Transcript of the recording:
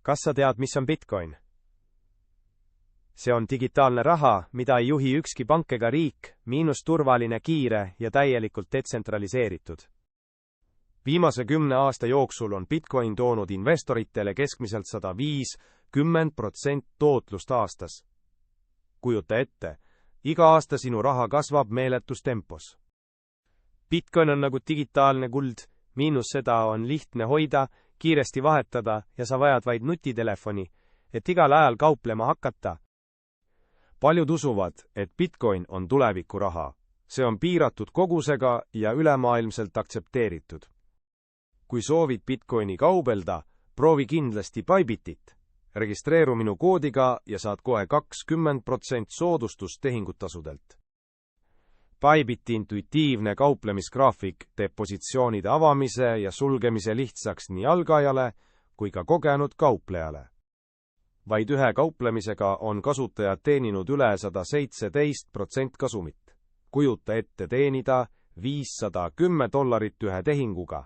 Kas sa tead, mis on Bitcoin? See on digitaalne raha, mida ei juhi ükski pank ega riik, miinusturvaline, kiire ja täielikult detsentraliseeritud. Viimase 10 aasta jooksul on Bitcoin toonud investoritele keskmiselt 150% tootlust aastas. Kujuta ette, iga aasta sinu raha kasvab meeletus tempos. Bitcoin on nagu digitaalne kuld, miinus seda on lihtne hoida, kiiresti vahetada ja sa vajad vaid nutitelefoni, et igal ajal kauplema hakata. Paljud usuvad, et Bitcoin on tulevikuraha. See on piiratud kogusega ja ülemaailmselt aktsepteeritud. Kui soovid Bitcoini kaubelda, proovi kindlasti Bybitit. Registreeru minu koodiga ja saad kohe 20% soodustust tehingutasudelt. Bybiti intuitiivne kauplemisgraafik teeb positsioonide avamise ja sulgemise lihtsaks nii algajale kui ka kogenud kauplejale. Vaid ühe kauplemisega on kasutajad teeninud üle 117% kasumit. Kujuta ette teenida $510 ühe tehinguga.